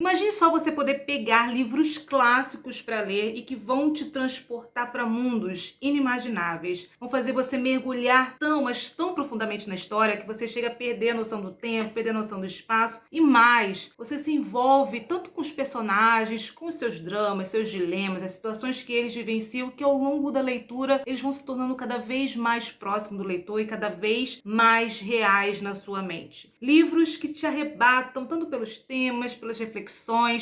Imagine só você poder pegar livros clássicos para ler e que vão te transportar para mundos inimagináveis. Vão fazer você mergulhar tão, mas tão profundamente na história que você chega a perder a noção do tempo, perder a noção do espaço e mais. Você se envolve tanto com os personagens, com os seus dramas, seus dilemas, as situações que eles vivenciam, que ao longo da leitura eles vão se tornando cada vez mais próximos do leitor e cada vez mais reais na sua mente. Livros que te arrebatam tanto pelos temas, pelas reflexões,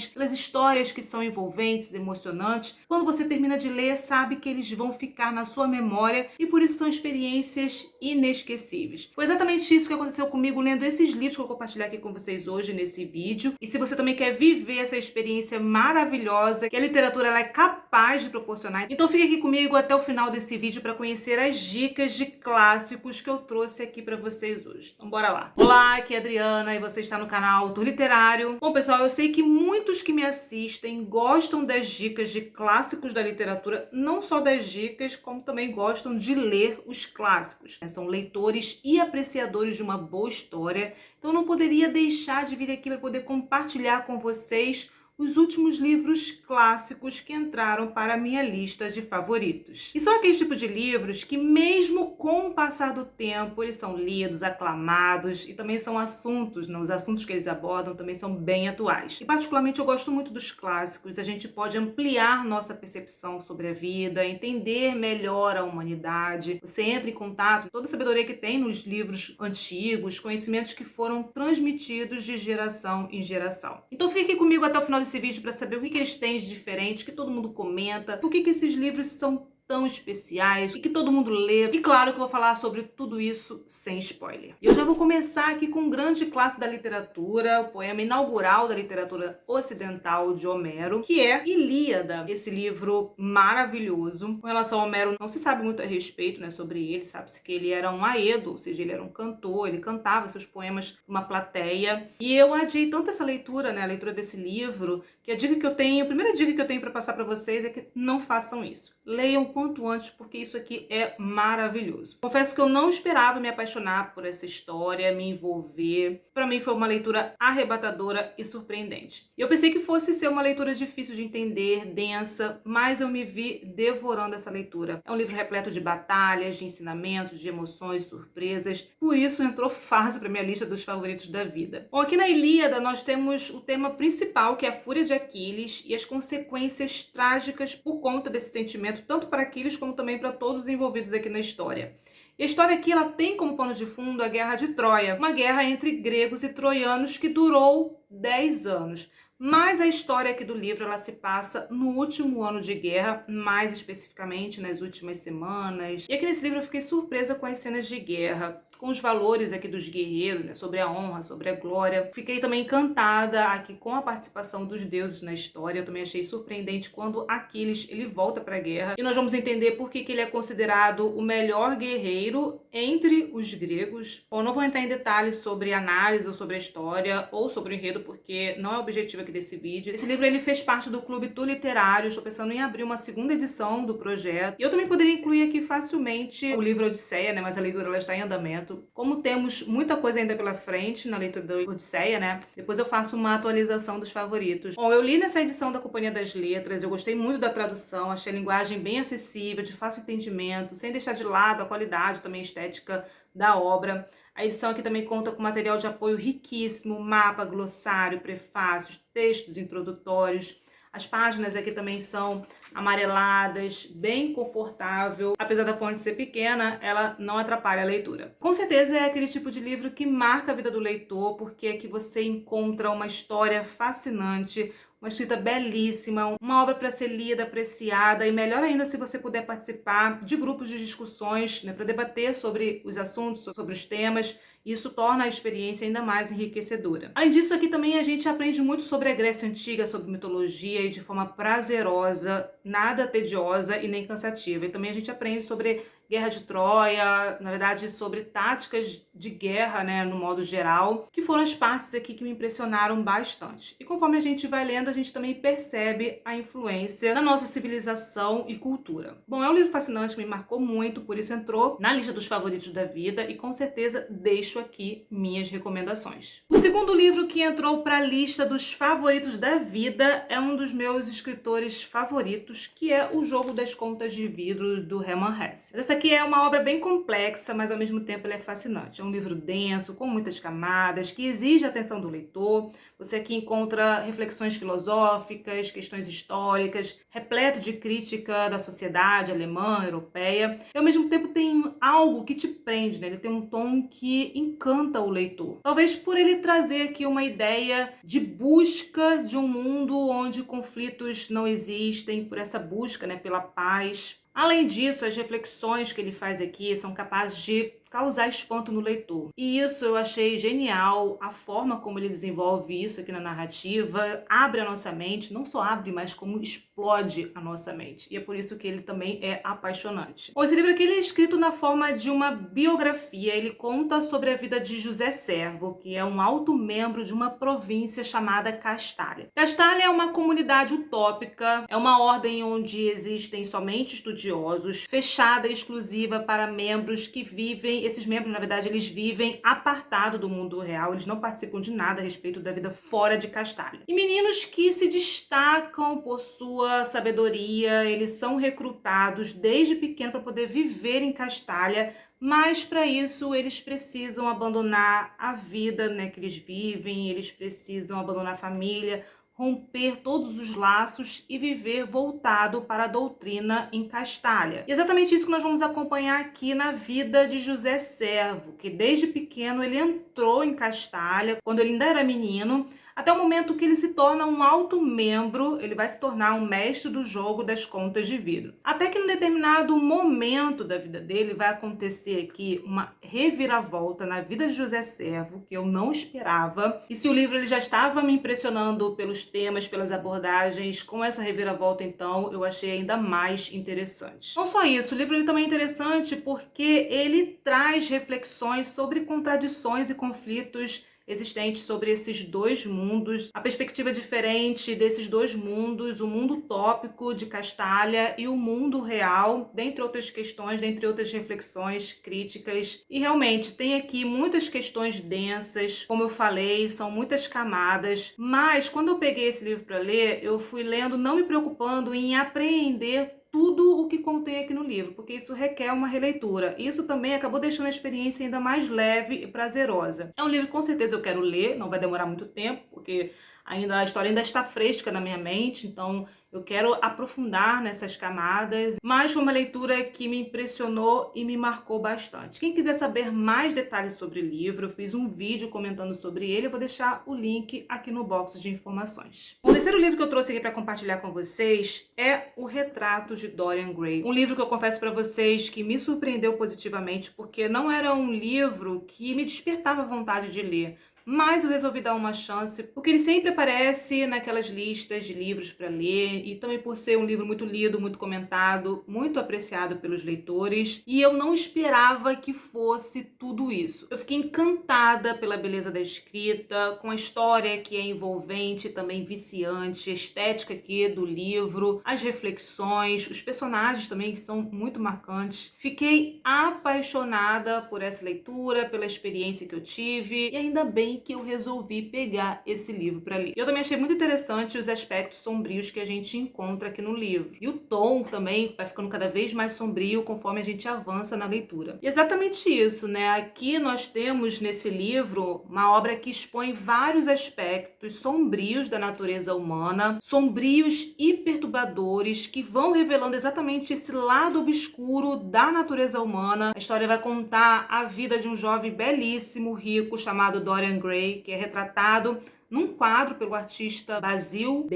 pelas histórias que são envolventes, emocionantes. Quando você termina de ler, sabe que eles vão ficar na sua memória e por isso são experiências inesquecíveis. Foi exatamente isso que aconteceu comigo lendo esses livros que eu vou compartilhar aqui com vocês hoje nesse vídeo. E se você também quer viver essa experiência maravilhosa que a literatura ela é capaz de proporcionar, então fique aqui comigo até o final desse vídeo para conhecer as dicas de clássicos que eu trouxe aqui para vocês hoje. Então bora lá. Olá, aqui é a Adriana e você está no canal Autor Literário. Bom, pessoal, eu sei que muitos que me assistem gostam das dicas de clássicos da literatura, não só das dicas, como também gostam de ler os clássicos. São leitores e apreciadores de uma boa história, então eu não poderia deixar de vir aqui para poder compartilhar com vocês os últimos livros clássicos que entraram para a minha lista de favoritos. E são aqueles tipos de livros que, mesmo com o passar do tempo, eles são lidos, aclamados e também são assuntos, os assuntos que eles abordam também são bem atuais. E particularmente eu gosto muito dos clássicos, a gente pode ampliar nossa percepção sobre a vida, entender melhor a humanidade. Você entra em contato com toda a sabedoria que tem nos livros antigos, conhecimentos que foram transmitidos de geração em geração. Então fique aqui comigo até o final desse vídeo para saber o que eles têm de diferente, que todo mundo comenta, por que esses livros são tão especiais e que todo mundo lê. E claro que eu vou falar sobre tudo isso sem spoiler. Eu já vou começar aqui com um grande clássico da literatura, o poema inaugural da literatura ocidental de Homero, que é Ilíada. Esse livro maravilhoso. Com relação a Homero, não se sabe muito a respeito, né, sobre ele. Sabe-se que ele era um aedo, ou seja, ele era um cantor, ele cantava seus poemas para uma plateia. E eu adiei tanto essa leitura, né, a leitura desse livro, que a primeira dica que eu tenho para passar para vocês é que não façam isso. Leiam quanto antes, porque isso aqui é maravilhoso. Confesso que eu não esperava me apaixonar por essa história, me envolver. Para mim foi uma leitura arrebatadora e surpreendente. Eu pensei que fosse ser uma leitura difícil de entender, densa, mas eu me vi devorando essa leitura. É um livro repleto de batalhas, de ensinamentos, de emoções, surpresas. Por isso entrou fácil para minha lista dos favoritos da vida. Bom, aqui na Ilíada nós temos o tema principal, que é a fúria de Aquiles e as consequências trágicas por conta desse sentimento, tanto para Aquiles como também para todos os envolvidos aqui na história. E a história aqui ela tem como pano de fundo a Guerra de Troia, uma guerra entre gregos e troianos que durou 10 anos. Mas a história aqui do livro ela se passa no último ano de guerra, mais especificamente nas últimas semanas. E aqui nesse livro eu fiquei surpresa com as cenas de guerra, com os valores aqui dos guerreiros, né, sobre a honra, sobre a glória. Fiquei também encantada aqui com a participação dos deuses na história. Eu também achei surpreendente quando Aquiles ele volta para a guerra. E nós vamos entender por que ele é considerado o melhor guerreiro entre os gregos. Bom, não vou entrar em detalhes sobre análise ou sobre a história ou sobre o enredo, porque não é o objetivo aqui desse vídeo. Esse livro ele fez parte do Clube Tour Literário. Estou pensando em abrir uma segunda edição do projeto. E eu também poderia incluir aqui facilmente o livro Odisseia, né, mas a leitura ela está em andamento. Como temos muita coisa ainda pela frente na leitura da Odisseia, né? Depois eu faço uma atualização dos favoritos. Bom, eu li nessa edição da Companhia das Letras, eu gostei muito da tradução, achei a linguagem bem acessível, de fácil entendimento, sem deixar de lado a qualidade também estética da obra. A edição aqui também conta com material de apoio riquíssimo, mapa, glossário, prefácios, textos introdutórios. As páginas aqui também são amareladas, bem confortável. Apesar da fonte ser pequena, ela não atrapalha a leitura. Com certeza é aquele tipo de livro que marca a vida do leitor, porque aqui você encontra uma história fascinante, uma escrita belíssima, uma obra para ser lida, apreciada, e melhor ainda se você puder participar de grupos de discussões, né, para debater sobre os assuntos, sobre os temas. Isso torna a experiência ainda mais enriquecedora. Além disso, aqui também a gente aprende muito sobre a Grécia Antiga, sobre mitologia, e de forma prazerosa, nada tediosa e nem cansativa. E também a gente aprende sobre Guerra de Troia, na verdade sobre táticas de guerra, né, no modo geral, que foram as partes aqui que me impressionaram bastante. E conforme a gente vai lendo, a gente também percebe a influência na nossa civilização e cultura. Bom, é um livro fascinante, me marcou muito, por isso entrou na lista dos favoritos da vida e com certeza deixo aqui minhas recomendações. O segundo livro que entrou para a lista dos favoritos da vida é um dos meus escritores favoritos, que é O Jogo das Contas de Vidro, do Hermann Hesse. Essa aqui é uma obra bem complexa, mas ao mesmo tempo ela é fascinante. É um livro denso, com muitas camadas, que exige a atenção do leitor. Você aqui encontra reflexões filosóficas, questões históricas, repleto de crítica da sociedade alemã, europeia. E ao mesmo tempo tem algo que te prende, né? Ele tem um tom que encanta o leitor. Talvez por ele trazer aqui uma ideia de busca de um mundo onde conflitos não existem, por essa busca, né, pela paz. Além disso, as reflexões que ele faz aqui são capazes de causar espanto no leitor. E isso eu achei genial, a forma como ele desenvolve isso aqui na narrativa, abre a nossa mente, não só abre, mas como explode a nossa mente. E é por isso que ele também é apaixonante. Bom, esse livro aqui ele é escrito na forma de uma biografia, ele conta sobre a vida de José Servo, que é um alto membro de uma província chamada Castalha. Castalha é uma comunidade utópica, é uma ordem onde existem somente estudiosos, fechada e exclusiva para membros que vivem. Esses membros, na verdade, eles vivem apartado do mundo real, eles não participam de nada a respeito da vida fora de Castalha. E meninos que se destacam por sua sabedoria, eles são recrutados desde pequeno para poder viver em Castalha, mas para isso eles precisam abandonar a vida, né, que eles vivem, eles precisam abandonar a família, romper todos os laços e viver voltado para a doutrina em Castalha. E exatamente isso que nós vamos acompanhar aqui na vida de José Servo, que desde pequeno ele entrou em Castalha, quando ele ainda era menino, até o momento que ele se torna um alto membro, ele vai se tornar um mestre do jogo das contas de vidro. Até que em um determinado momento da vida dele vai acontecer aqui uma reviravolta na vida de José Servo, que eu não esperava. E se o livro ele já estava me impressionando pelos temas, pelas abordagens, com essa reviravolta então eu achei ainda mais interessante. Não só isso, o livro ele também é interessante porque ele traz reflexões sobre contradições e conflitos existentes sobre esses dois mundos, a perspectiva diferente desses dois mundos, o mundo utópico de Castalha e o mundo real, dentre outras questões, dentre outras reflexões críticas. E realmente tem aqui muitas questões densas, como eu falei, são muitas camadas, mas quando eu peguei esse livro para ler, eu fui lendo não me preocupando em apreender tudo o que contém aqui no livro, porque isso requer uma releitura. Isso também acabou deixando a experiência ainda mais leve e prazerosa. É um livro que com certeza eu quero ler, não vai demorar muito tempo, porque a história ainda está fresca na minha mente, então eu quero aprofundar nessas camadas, mas foi uma leitura que me impressionou e me marcou bastante. Quem quiser saber mais detalhes sobre o livro, eu fiz um vídeo comentando sobre ele, eu vou deixar o link aqui no box de informações. O terceiro livro que eu trouxe aqui para compartilhar com vocês é O Retrato de Dorian Gray. Um livro que eu confesso para vocês que me surpreendeu positivamente, porque não era um livro que me despertava vontade de ler, mas eu resolvi dar uma chance, porque ele sempre aparece naquelas listas de livros para ler, e também por ser um livro muito lido, muito comentado, muito apreciado pelos leitores, e eu não esperava que fosse tudo isso. Eu fiquei encantada pela beleza da escrita, com a história que é envolvente, também viciante, a estética aqui do livro, as reflexões, os personagens também que são muito marcantes. Fiquei apaixonada por essa leitura, pela experiência que eu tive, e ainda bem que eu resolvi pegar esse livro para ler. Eu também achei muito interessante os aspectos sombrios que a gente encontra aqui no livro. E o tom também vai ficando cada vez mais sombrio conforme a gente avança na leitura. E exatamente isso, né? Aqui nós temos nesse livro uma obra que expõe vários aspectos sombrios da natureza humana, sombrios e perturbadores, que vão revelando exatamente esse lado obscuro da natureza humana. A história vai contar a vida de um jovem belíssimo, rico, chamado Dorian Gray, que é retratado num quadro pelo artista Basil,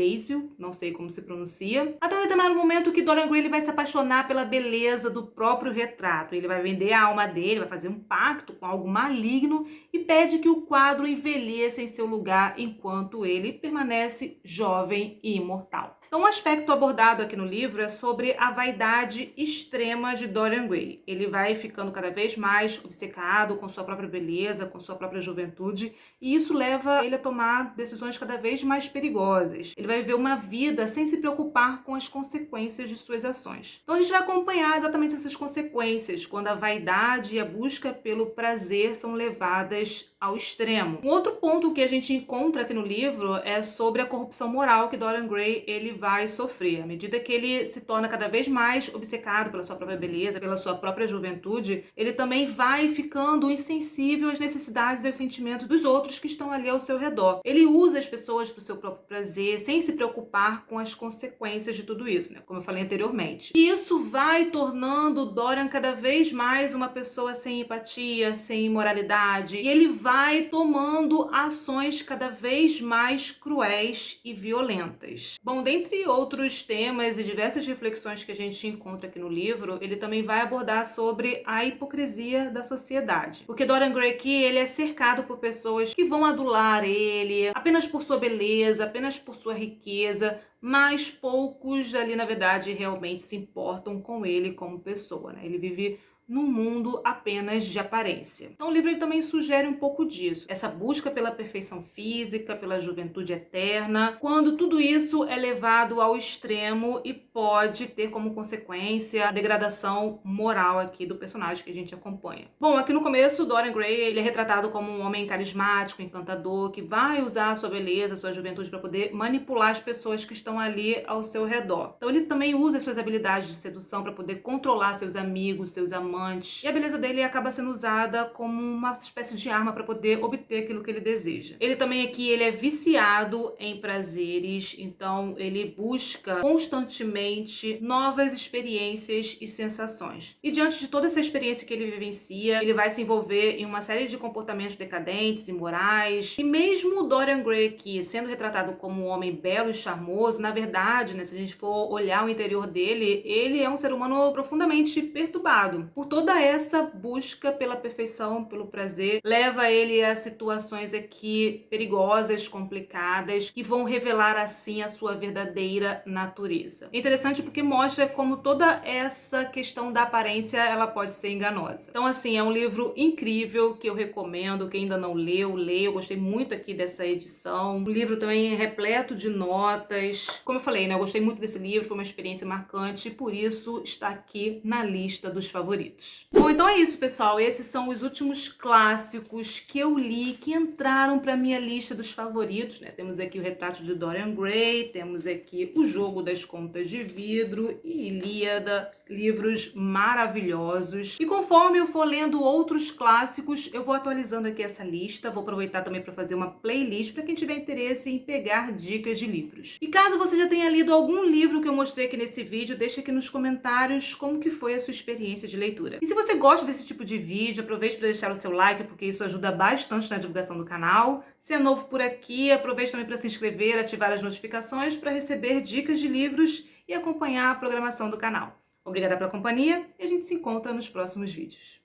não sei como se pronuncia, até um determinado momento que Dorian Gray ele vai se apaixonar pela beleza do próprio retrato. Ele vai vender a alma dele, vai fazer um pacto com algo maligno e pede que o quadro envelheça em seu lugar enquanto ele permanece jovem e imortal. Então, um aspecto abordado aqui no livro é sobre a vaidade extrema de Dorian Gray. Ele vai ficando cada vez mais obcecado com sua própria beleza, com sua própria juventude, e isso leva ele a tomar decisões cada vez mais perigosas. Ele vai viver uma vida sem se preocupar com as consequências de suas ações. Então, a gente vai acompanhar exatamente essas consequências, quando a vaidade e a busca pelo prazer são levadas ao extremo. Um outro ponto que a gente encontra aqui no livro é sobre a corrupção moral que Dorian Gray ele vai sofrer. À medida que ele se torna cada vez mais obcecado pela sua própria beleza, pela sua própria juventude, ele também vai ficando insensível às necessidades e aos sentimentos dos outros que estão ali ao seu redor. Ele usa as pessoas para o seu próprio prazer, sem se preocupar com as consequências de tudo isso, né? Como eu falei anteriormente. E isso vai tornando Dorian cada vez mais uma pessoa sem empatia, sem moralidade, e ele vai tomando ações cada vez mais cruéis e violentas. Bom, dentre outros temas e diversas reflexões que a gente encontra aqui no livro, ele também vai abordar sobre a hipocrisia da sociedade. Porque Dorian Gray aqui, ele é cercado por pessoas que vão adular ele apenas por sua beleza, apenas por sua riqueza, mas poucos ali, na verdade, realmente se importam com ele como pessoa, né? Ele vive num mundo apenas de aparência. Então o livro ele também sugere um pouco disso, essa busca pela perfeição física, pela juventude eterna, quando tudo isso é levado ao extremo e pode ter como consequência a degradação moral aqui do personagem que a gente acompanha. Bom, aqui no começo, Dorian Gray ele é retratado como um homem carismático, encantador, que vai usar a sua beleza, a sua juventude para poder manipular as pessoas que estão ali ao seu redor. Então ele também usa as suas habilidades de sedução para poder controlar seus amigos, seus amantes, e a beleza dele acaba sendo usada como uma espécie de arma para poder obter aquilo que ele deseja. Ele também aqui ele é viciado em prazeres, então ele busca constantemente novas experiências e sensações. E diante de toda essa experiência que ele vivencia, ele vai se envolver em uma série de comportamentos decadentes, imorais. E mesmo o Dorian Gray aqui, sendo retratado como um homem belo e charmoso, na verdade, né, se a gente for olhar o interior dele, ele é um ser humano profundamente perturbado. Por toda essa busca pela perfeição, pelo prazer, leva ele a situações aqui perigosas, complicadas, que vão revelar assim a sua verdadeira natureza. É interessante porque mostra como toda essa questão da aparência ela pode ser enganosa. Então assim, é um livro incrível que eu recomendo, quem ainda não leu, leia. Eu gostei muito aqui dessa edição. O livro também é repleto de notas. Como eu falei, né, eu gostei muito desse livro, foi uma experiência marcante e por isso está aqui na lista dos favoritos. Bom, então é isso, pessoal. Esses são os últimos clássicos que eu li, que entraram para minha lista dos favoritos, né? Temos aqui o Retrato de Dorian Gray, temos aqui O Jogo das Contas de Vidro e Ilíada, livros maravilhosos. E conforme eu for lendo outros clássicos, eu vou atualizando aqui essa lista. Vou aproveitar também para fazer uma playlist para quem tiver interesse em pegar dicas de livros. E caso você já tenha lido algum livro que eu mostrei aqui nesse vídeo, deixa aqui nos comentários como que foi a sua experiência de leitura. E se você gosta desse tipo de vídeo, aproveite para deixar o seu like, porque isso ajuda bastante na divulgação do canal. Se é novo por aqui, aproveite também para se inscrever, ativar as notificações para receber dicas de livros e acompanhar a programação do canal. Obrigada pela companhia e a gente se encontra nos próximos vídeos.